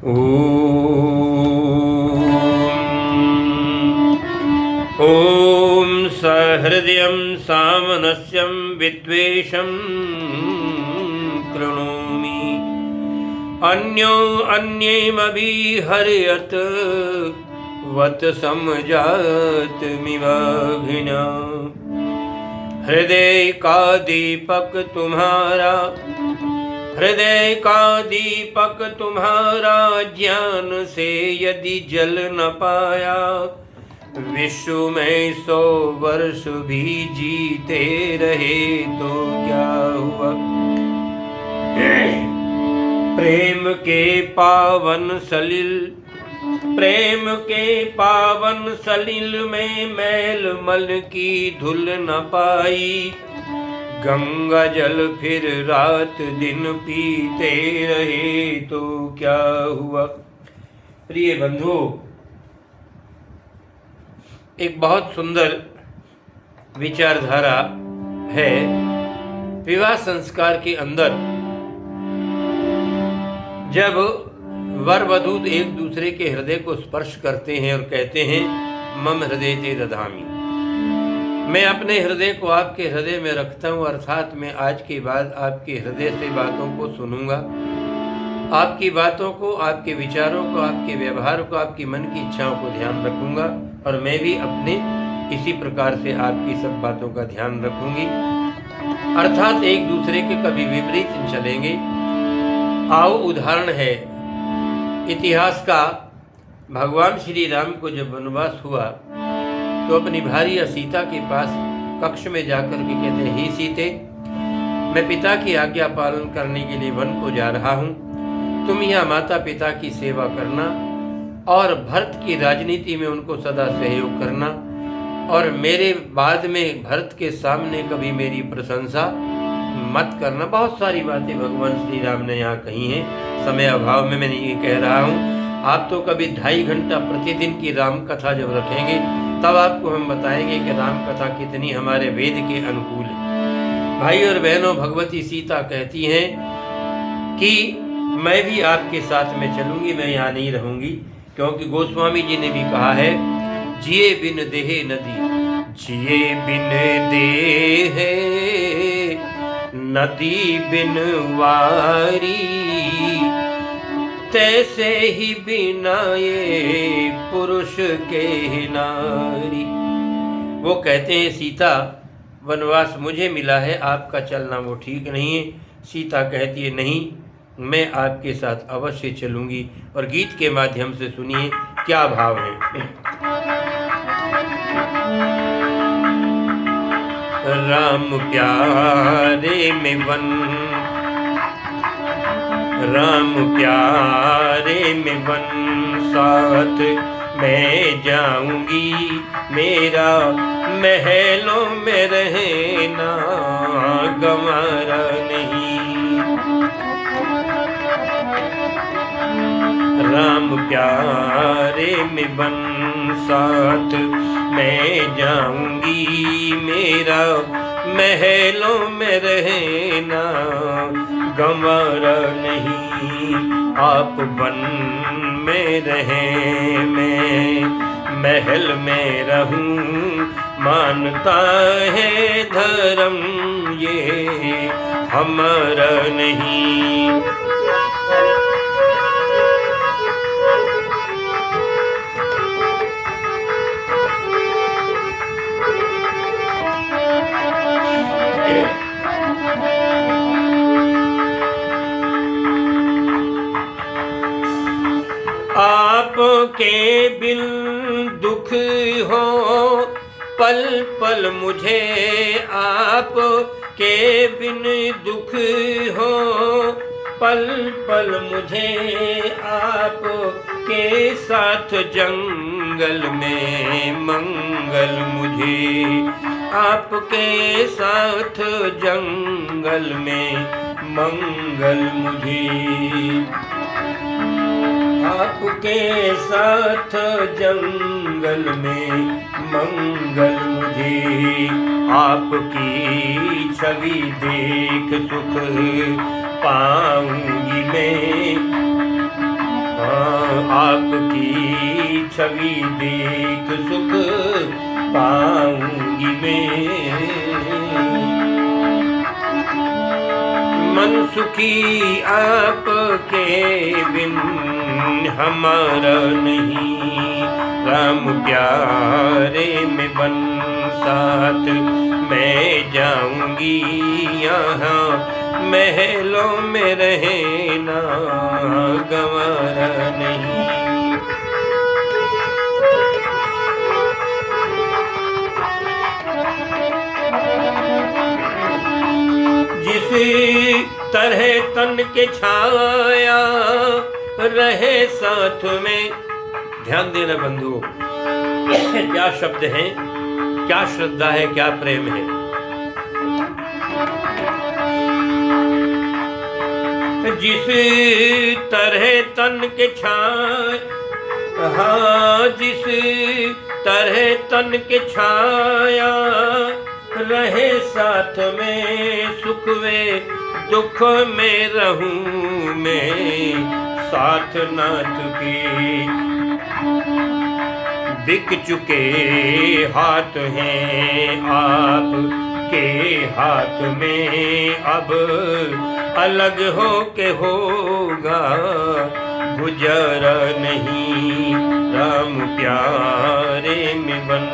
ॐ सहृदयं सामनस्यं विद्वेषं कृणोमि अन्यो अन्येमभिहर्यत वत समजातमिवाभिना। हृदय का दीपक तुम्हारा, हृदय का दीपक तुम्हारा, ज्ञान से यदि जल न पाया, विश्व में 100 वर्ष भी जीते रहे तो क्या हुआ। प्रेम के पावन सलिल, प्रेम के पावन सलिल में मैल मल की धुल न पाई, गंगा जल फिर रात दिन पीते रहे तो क्या हुआ। प्रिय बंधु, एक बहुत सुंदर विचारधारा है विवाह संस्कार के अंदर। जब वर वधू एक दूसरे के हृदय को स्पर्श करते हैं और कहते हैं मम हृदय ते दधामि, मैं अपने हृदय को आपके हृदय में रखता हूँ, अर्थात मैं आज के बाद आपके हृदय से बातों को सुनूंगा, आपकी बातों को, आपके विचारों को, आपके व्यवहार को, आपकी मन की इच्छाओं को ध्यान रखूंगा और मैं भी अपने इसी प्रकार से आपकी सब बातों का ध्यान रखूंगी। अर्थात एक दूसरे के कभी विपरीत चलेंगे। आओ उदाहरण है इतिहास का। भगवान श्री राम को जब वनवास हुआ तो अपनी भार्या सीता के पास कक्ष में जाकर के कहते हैं, हे सीते, मैं पिता की आज्ञा पालन करने के लिए वन को जा रहा हूँ, तुम यहाँ माता पिता की सेवा करना और भरत की राजनीति में उनको सदा सहयोग करना और मेरे बाद में भरत के सामने कभी मेरी प्रशंसा मत करना। बहुत सारी बातें भगवान श्री राम ने यहाँ कही हैं, समय अभाव में मैं ये कह रहा हूँ। आप तो कभी 2.5 घंटा प्रतिदिन की राम कथा जब रखेंगे तब आपको हम बताएंगे कि राम कथा कितनी हमारे वेद के अनुकूल है। भाई और बहनों, भगवती सीता कहती हैं कि मैं भी आपके साथ में चलूंगी, मैं यहाँ नहीं रहूंगी, क्योंकि गोस्वामी जी ने भी कहा है, जिए बिन देहे नदी, जिए बिन देहे नदी बिन वारी, तैसे ही बिना ये पुरुष के नारी। वो कहते हैं, सीता वनवास मुझे मिला है, आपका चलना वो ठीक नहीं है। सीता कहती है, नहीं, मैं आपके साथ अवश्य चलूंगी। और गीत के माध्यम से सुनिए क्या भाव है। राम प्यारे में वन, राम प्यारे में वन, साथ मैं जाऊंगी, मेरा महलों में रहना गंवारा नहीं। राम प्यारे में वन, साथ मैं जाऊंगी, मेरा महलों में रहना गंवारा नहीं। आप वन में रहें, मैं महल में रहूं, मानता है धर्म ये हमारा नहीं। आपके बिन दुख हो पल पल मुझे, आपके बिन दुख हो पल पल मुझे, आपके साथ जंगल में मंगल मुझे, आपके साथ जंगल में मंगल मुझे, आपके साथ जंगल में मंगल मुझे। आपकी छवि देख सुख पाऊंगी मैं, आपकी छवि देख सुख पाऊंगी मैं। मन सुखी आपके बिन हमारा नहीं, राम प्यारे में बन साथ मैं जाऊंगी। यहाँ महलों में रहना गंवारा नहीं। जिस तरह तन के छाया रहे साथ में, ध्यान देना बंधुओं, क्या शब्द हैं, क्या श्रद्धा है, क्या प्रेम है। जिस तरह तन के छाया, हाँ जिस तरह तन के छाया रहे साथ में, सुख वे दुख में रहूं मैं साथ नाथ के। बिक चुके हाथ हैं आप के हाथ में, अब अलग हो के होगा गुजारा नहीं, राम प्यारे में बन।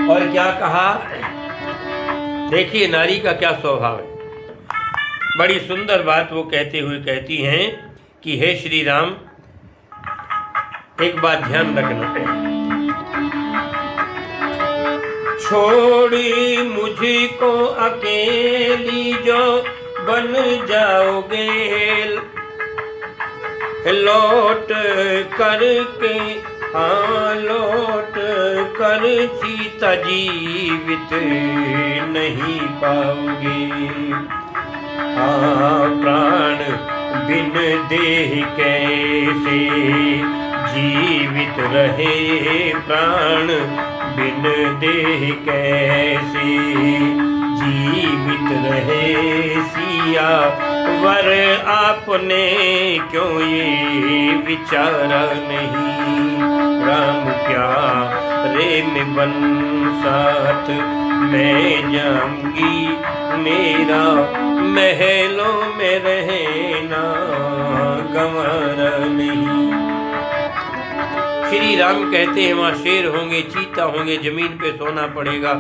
और क्या कहा, देखिए नारी का क्या स्वभाव है। बड़ी सुंदर बात वो कहते हुए कहती हैं कि हे श्री राम, एक बात ध्यान रखना, छोड़ी मुझको अकेली जो बन जाओगे, लौट करके हाँ लौट कर सीता जीवित नहीं पाओगे। हाँ प्राण बिन देह कैसे जीवित रहे, प्राण बिन देह कैसे जीवित रहे। सिया वर आपने क्यों ये विचारा नहीं, राम प्यारे में बन साथ मैं जाऊंगी, मेरा महलों में रहना गंवारा नहीं। श्री राम कहते हैं वहाँ शेर होंगे, चीता होंगे, जमीन पे सोना पड़ेगा,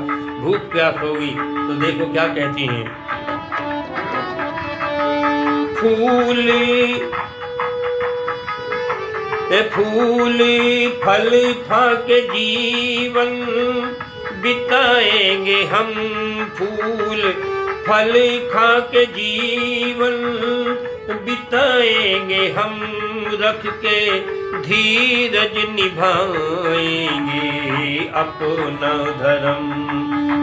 भूख प्यास होगी, तो देखो क्या कहती हैं, फूल फूल फल फाके जीवन बिताएंगे हम, फूल फल खा के जीवन बिताएंगे हम, रख के धीरज निभाएंगे अपना धर्म,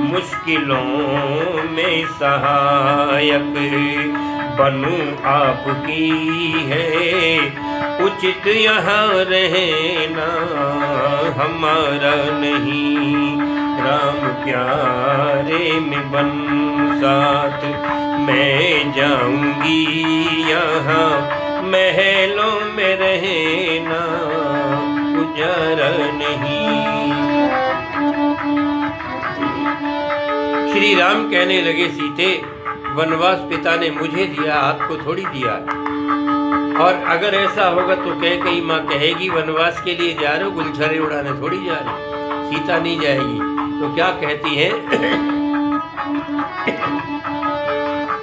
मुश्किलों में सहायक बनूं आपकी है उचित, यहाँ रहना हमारा नहीं, राम प्यारे में बन साथ मैं जाऊंगी, यहाँ महलों में रहना गुजारा नहीं। श्री राम कहने लगे, सीते वनवास पिता ने मुझे दिया, आपको थोड़ी दिया, और अगर ऐसा होगा तो कैकेयी माँ कहेगी वनवास के लिए जा रहे हो, गुलछरे उड़ाने थोड़ी जा रहे, सीता नहीं जाएगी। तो क्या कहती है,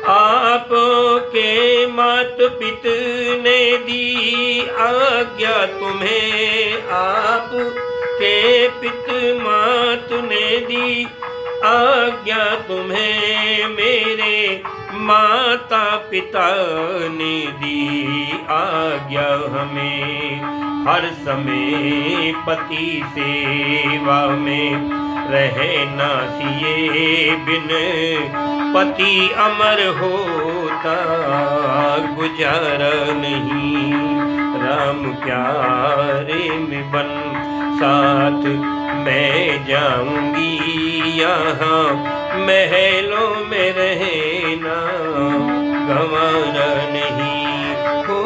आपके मात पिता ने दी आज्ञा तुम्हें, आपके पिता मात ने दी आज्ञा तुम्हें, मेरे माता पिता ने दी आज्ञा हमें, हर समय पति सेवा में रहना सिए, बिन पति अमर होता गुजारा नहीं, राम प्यारे में बन साथ मैं जाऊंगी, यहाँ महलों में रहना गंवारा नहीं हो।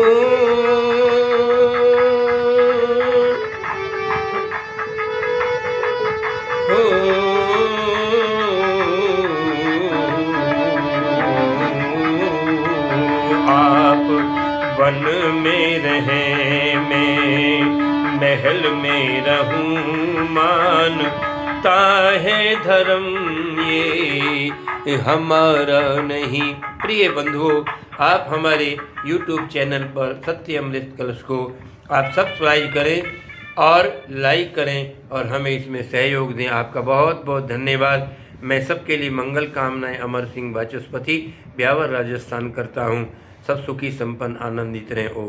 आप वन में रहें, मैं महल में रहूं, मानता है धर्म ये हमारा नहीं। प्रिय बंधुओं, आप हमारे YouTube चैनल पर सत्य अमृत कलश को आप सब्सक्राइब करें और लाइक करें और हमें इसमें सहयोग दें। आपका बहुत बहुत धन्यवाद। मैं सबके लिए मंगल कामनाएं अमर सिंह वाचस्पति, ब्यावर राजस्थान करता हूँ। सब सुखी संपन्न आनंदित रहें। ओम।